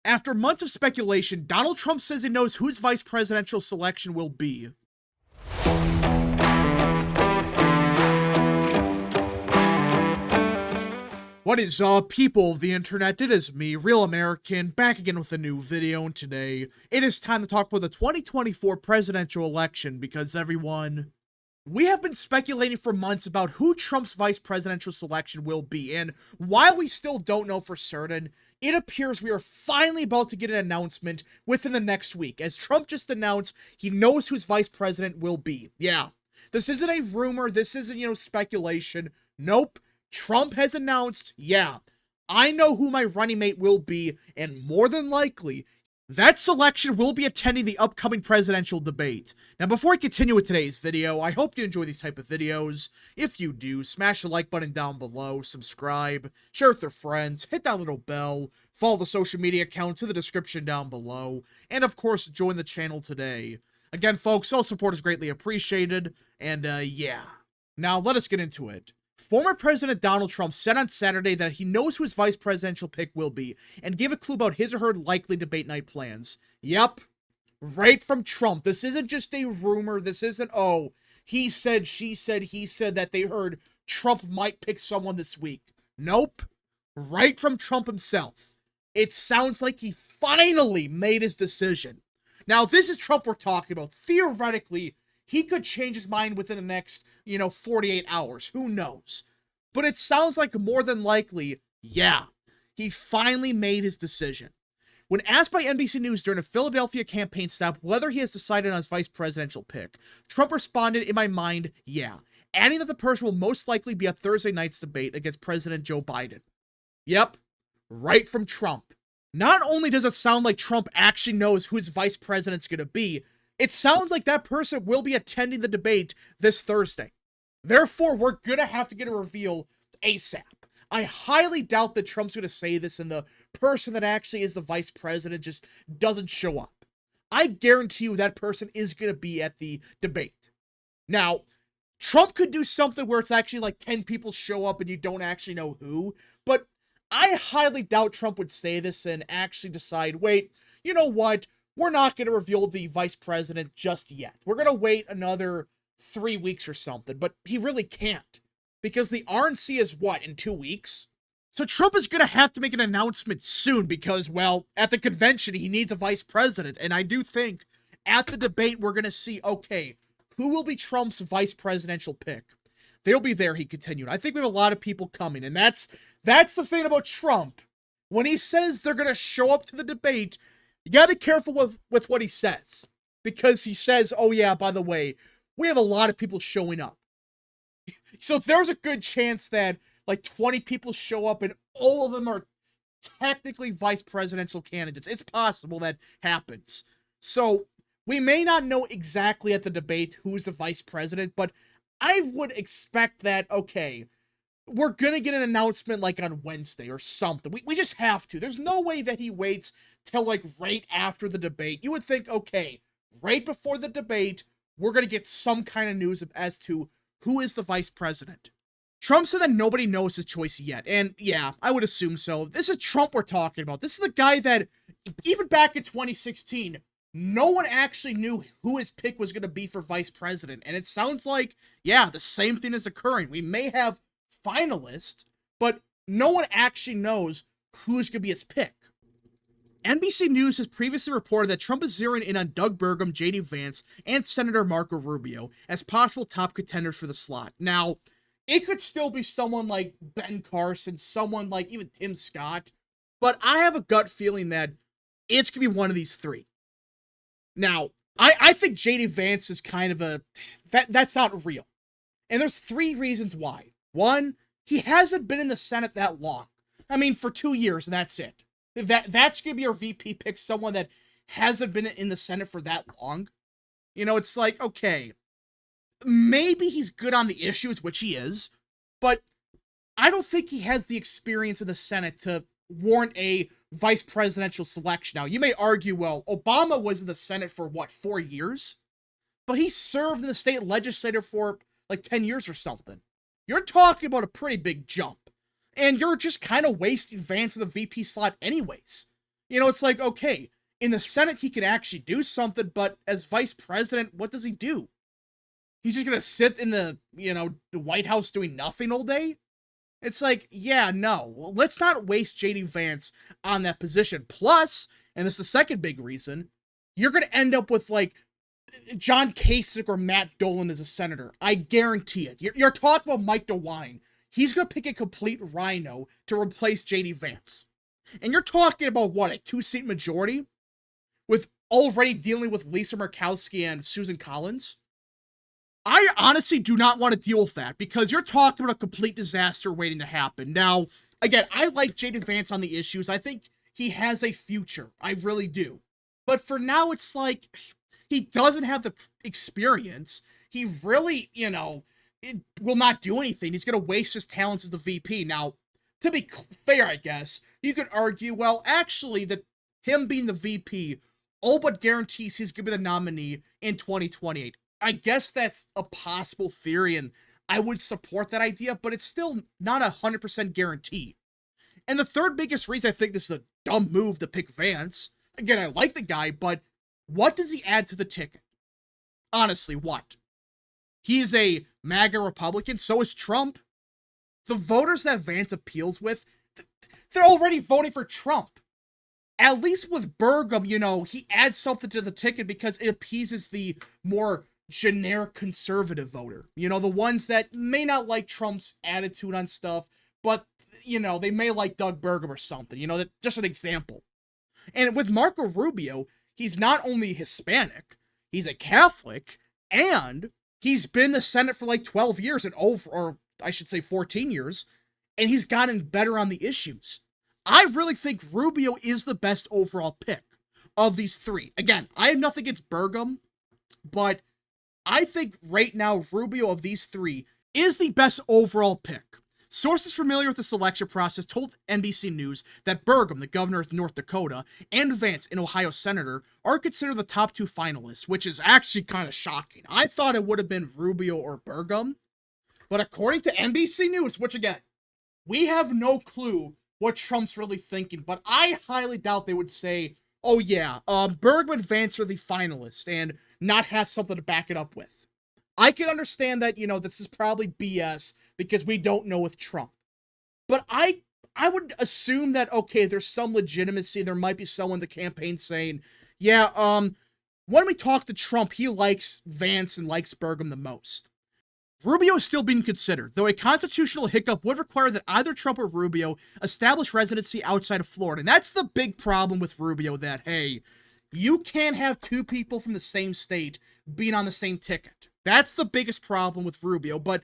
After months of speculation, Donald Trump says he knows whose vice presidential selection will be. What is up, people of the internet? It is me, Real American, back again with a new video, and today it is time to talk about the 2024 presidential election because everyone, we have been speculating for months about who Trump's vice presidential selection will be, and while we still don't know for certain, it appears we are finally about to get an announcement within the next week, as Trump just announced he knows whose vice president will be. Yeah, this isn't a rumor, this isn't, speculation. Nope. Trump has announced, yeah, I know who my running mate will be, and more than likely, that selection will be attending the upcoming presidential debate. Now, before I continue with today's video, I hope you enjoy these type of videos. If you do, smash the like button down below, subscribe, share with your friends, hit that little bell, follow the social media accounts in the description down below, and of course, join the channel today. Again, folks, all support is greatly appreciated, and yeah. Now, let us get into it. Former President Donald Trump said on Saturday that he knows who his vice presidential pick will be, and gave a clue about his or her likely debate night plans. Yep, right from Trump. This isn't just a rumor. This isn't, oh, he said, she said, he said that they heard Trump might pick someone this week. Nope, right from Trump himself. It sounds like he finally made his decision. Now, this is Trump we're talking about. Theoretically, he could change his mind within the next, 48 hours. Who knows? But it sounds like more than likely, yeah, he finally made his decision. When asked by NBC News during a Philadelphia campaign stop whether he has decided on his vice presidential pick, Trump responded, in my mind, yeah, adding that the person will most likely be at Thursday night's debate against President Joe Biden. Yep, right from Trump. Not only does it sound like Trump actually knows who his vice president's going to be, it sounds like that person will be attending the debate this Thursday. Therefore, we're going to have to get a reveal ASAP. I highly doubt that Trump's going to say this and the person that actually is the vice president just doesn't show up. I guarantee you that person is going to be at the debate. Now, Trump could do something where it's actually like 10 people show up and you don't actually know who, but I highly doubt Trump would say this and actually decide, wait, you know what? We're not going to reveal the vice president just yet. We're going to wait another 3 weeks or something, but he really can't because the RNC is what, in 2 weeks? So Trump is going to have to make an announcement soon because, well, at the convention, he needs a vice president. And I do think at the debate, we're going to see, okay, who will be Trump's vice presidential pick? They'll be there, he continued. I think we have a lot of people coming. And that's the thing about Trump. When he says they're going to show up to the debate, you gotta be careful with what he says. Because he says, oh yeah, by the way, we have a lot of people showing up. So there's a good chance that like 20 people show up and all of them are technically vice presidential candidates. It's possible that happens. So we may not know exactly at the debate who's the vice president, but I would expect that, okay, we're gonna get an announcement like on Wednesday or something. We just have to. There's no way that he waits till like right after the debate. You would think, okay, right before the debate, we're gonna get some kind of news as to who is the vice president. Trump said that nobody knows his choice yet, and yeah, I would assume so. This is Trump we're talking about. This is the guy that, even back in 2016, no one actually knew who his pick was gonna be for vice president, and it sounds like, yeah, the same thing is occurring. We may have finalist, but no one actually knows who's going to be his pick. NBC News has previously reported that Trump is zeroing in on Doug Burgum, J.D. Vance, and Senator Marco Rubio as possible top contenders for the slot. Now, it could still be someone like Ben Carson, someone like even Tim Scott, but I have a gut feeling that it's going to be one of these three. Now, I think J.D. Vance is kind of that's not real. And there's 3 reasons why. 1, he hasn't been in the Senate that long. I mean, for 2 years, and that's it. That's going to be our VP pick, someone that hasn't been in the Senate for that long. It's like, okay, maybe he's good on the issues, which he is, but I don't think he has the experience in the Senate to warrant a vice presidential selection. Now, you may argue, well, Obama was in the Senate for, 4 years? But he served in the state legislature for, 10 years or something. You're talking about a pretty big jump. And you're just kind of wasting Vance in the VP slot anyways. It's like, okay, in the Senate, he can actually do something, but as vice president, what does he do? He's just gonna sit in the White House doing nothing all day? It's like, yeah, no. Well, let's not waste JD Vance on that position. Plus, and this is the second big reason, you're gonna end up with, like, John Kasich or Matt Dolan as a senator. I guarantee it. You're talking about Mike DeWine. He's gonna pick a complete rhino to replace JD Vance. And you're talking about, what, a 2-seat majority? With already dealing with Lisa Murkowski and Susan Collins? I honestly do not want to deal with that, because you're talking about a complete disaster waiting to happen. Now, again, I like JD Vance on the issues. I think he has a future. I really do. But for now, it's like, he doesn't have the experience. He really, it will not do anything. He's going to waste his talents as the VP. Now, to be fair, I guess, you could argue, well, actually, that him being the VP all but guarantees he's going to be the nominee in 2028. I guess that's a possible theory, and I would support that idea, but it's still not 100% guarantee. And the third biggest reason I think this is a dumb move to pick Vance, again, I like the guy, but what does he add to the ticket? Honestly, what? He's a MAGA Republican, so is Trump. The voters that Vance appeals with, they're already voting for Trump. At least with Burgum, he adds something to the ticket because it appeases the more generic conservative voter. The ones that may not like Trump's attitude on stuff, but, they may like Doug Burgum or something. That's just an example. And with Marco Rubio, he's not only Hispanic, he's a Catholic, and he's been in the Senate for like 12 years or I should say 14 years, and he's gotten better on the issues. I really think Rubio is the best overall pick of these three. Again, I have nothing against Burgum, but I think right now Rubio of these three is the best overall pick. Sources familiar with the selection process told NBC News that Burgum, the governor of North Dakota, and Vance, an Ohio senator, are considered the top two finalists, which is actually kind of shocking. I thought it would have been Rubio or Burgum, but according to NBC News, which again, we have no clue what Trump's really thinking, but I highly doubt they would say, oh yeah, Burgum and Vance are the finalists, and not have something to back it up with. I can understand that, this is probably BS, because we don't know with Trump. But I would assume that, okay, there's some legitimacy. There might be someone in the campaign saying, yeah, when we talk to Trump, he likes Vance and likes Burgum the most. Rubio is still being considered, though a constitutional hiccup would require that either Trump or Rubio establish residency outside of Florida. And that's the big problem with Rubio, that, hey, you can't have two people from the same state being on the same ticket. That's the biggest problem with Rubio, but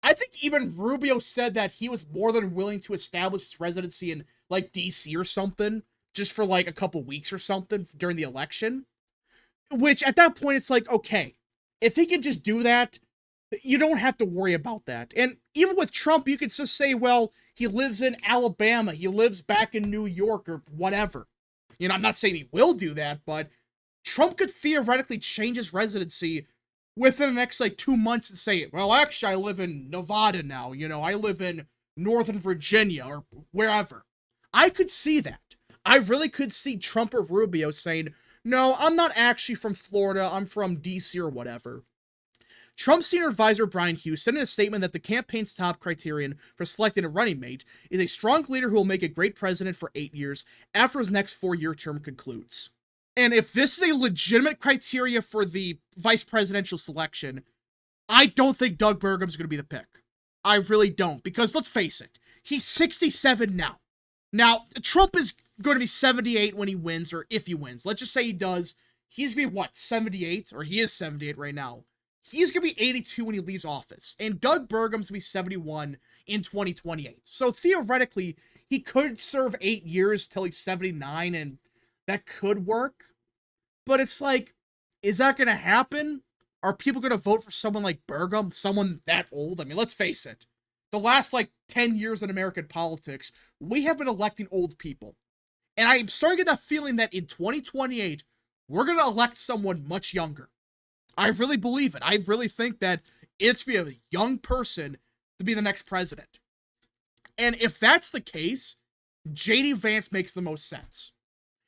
I think even Rubio said that he was more than willing to establish his residency in, like, DC or something, just for, like, a couple weeks or something during the election. Which, at that point, it's like, okay, if he could just do that, you don't have to worry about that. And even with Trump, you could just say, well, he lives in Alabama, he lives back in New York, or whatever. I'm not saying he will do that, but Trump could theoretically change his residency within the next, 2 months and say, well, actually, I live in Nevada now, I live in Northern Virginia, or wherever. I could see that. I really could see Trump or Rubio saying, no, I'm not actually from Florida, I'm from DC or whatever. Trump's senior advisor Brian Hughes said in a statement that the campaign's top criterion for selecting a running mate is a strong leader who will make a great president for 8 years after his next 4-year term concludes. And if this is a legitimate criteria for the vice presidential selection, I don't think Doug Burgum's going to be the pick. I really don't, because let's face it, he's 67 now. Now, Trump is going to be 78 when he wins, or if he wins. Let's just say he does. He's going to be, 78? Or he is 78 right now. He's going to be 82 when he leaves office. And Doug Burgum's going to be 71 in 2028. So theoretically, he could serve 8 years till he's 79, and that could work. But it's like, is that going to happen? Are people going to vote for someone like Burgum, someone that old? I mean, let's face it. The last, 10 years in American politics, we have been electing old people. And I'm starting to get that feeling that in 2028, we're going to elect someone much younger. I really believe it. I really think that it's going to be a young person to be the next president. And if that's the case, JD Vance makes the most sense.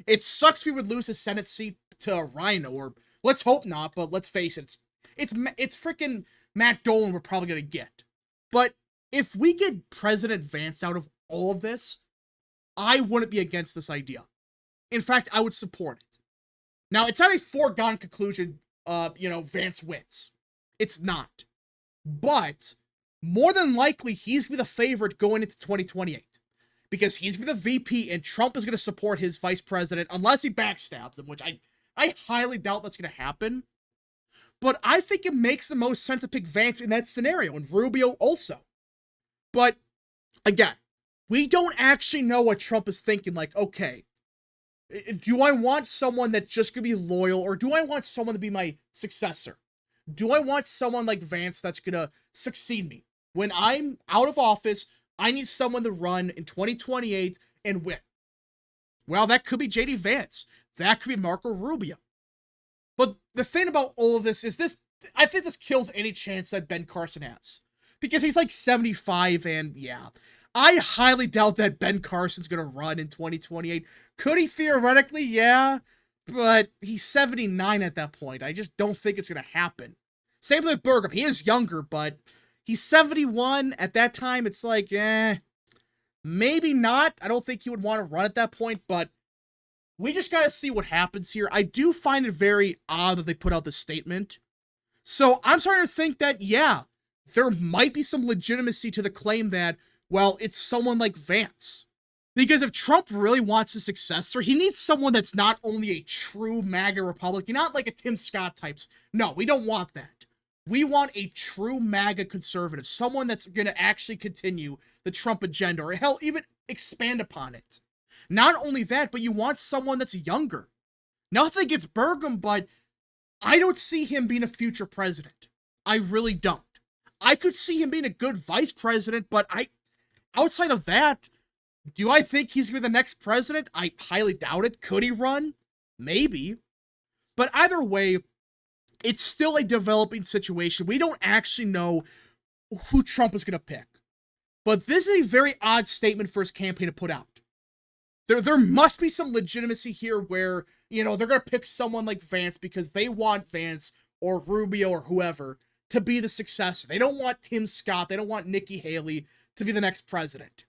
It sucks we would lose a Senate seat to a Rhino, or let's hope not, but let's face it, it's freaking Matt Dolan we're probably going to get. But if we get President Vance out of all of this, I wouldn't be against this idea. In fact, I would support it. Now, it's not a foregone conclusion, Vance wins. It's not. But more than likely, he's going to be the favorite going into 2028. Because he's going to be the VP and Trump is going to support his vice president unless he backstabs him, which I highly doubt that's going to happen. But I think it makes the most sense to pick Vance in that scenario, and Rubio also. But, again, we don't actually know what Trump is thinking. Like, okay, do I want someone that's just going to be loyal, or do I want someone to be my successor? Do I want someone like Vance that's going to succeed me? When I'm out of office, I need someone to run in 2028 and win. Well, that could be J.D. Vance. That could be Marco Rubio. But the thing about all of this is I think this kills any chance that Ben Carson has. Because he's like 75, and yeah, I highly doubt that Ben Carson's going to run in 2028. Could he theoretically? Yeah, but he's 79 at that point. I just don't think it's going to happen. Same with Burgum. He is younger, but he's 71. At that time, it's like, maybe not. I don't think he would want to run at that point, but we just got to see what happens here. I do find it very odd that they put out this statement. So I'm starting to think that, yeah, there might be some legitimacy to the claim that, well, it's someone like Vance. Because if Trump really wants a successor, he needs someone that's not only a true MAGA Republican, not like a Tim Scott types. No, we don't want that. We want a true MAGA conservative, someone that's going to actually continue the Trump agenda, or hell, even expand upon it. Not only that, but you want someone that's younger. Nothing against Burgum, but I don't see him being a future president. I really don't. I could see him being a good vice president, but outside of that, do I think he's going to be the next president? I highly doubt it. Could he run? Maybe. But either way, it's still a developing situation. We don't actually know who Trump is going to pick. But this is a very odd statement for his campaign to put out. There must be some legitimacy here where, they're going to pick someone like Vance because they want Vance or Rubio or whoever to be the successor. They don't want Tim Scott. They don't want Nikki Haley to be the next president.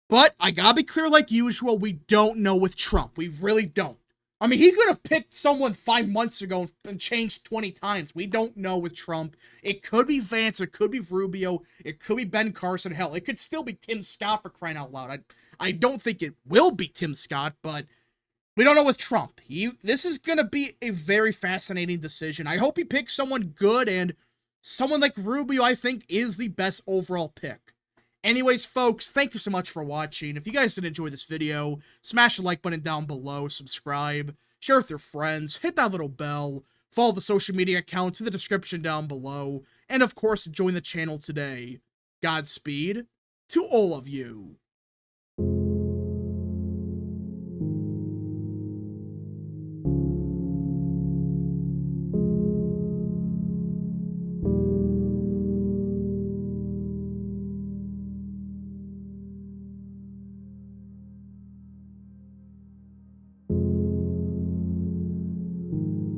But I gotta be clear, like usual, we don't know with Trump. We really don't. I mean, he could have picked someone 5 months ago and changed 20 times. We don't know with Trump. It could be Vance. It could be Rubio. It could be Ben Carson. Hell, it could still be Tim Scott, for crying out loud. I don't think it will be Tim Scott, but we don't know with Trump. This is going to be a very fascinating decision. I hope he picks someone good, and someone like Rubio, I think, is the best overall pick. Anyways, folks, thank you so much for watching. If you guys did enjoy this video, smash the like button down below, subscribe, share with your friends, hit that little bell, follow the social media accounts in the description down below, and of course, join the channel today. Godspeed to all of you.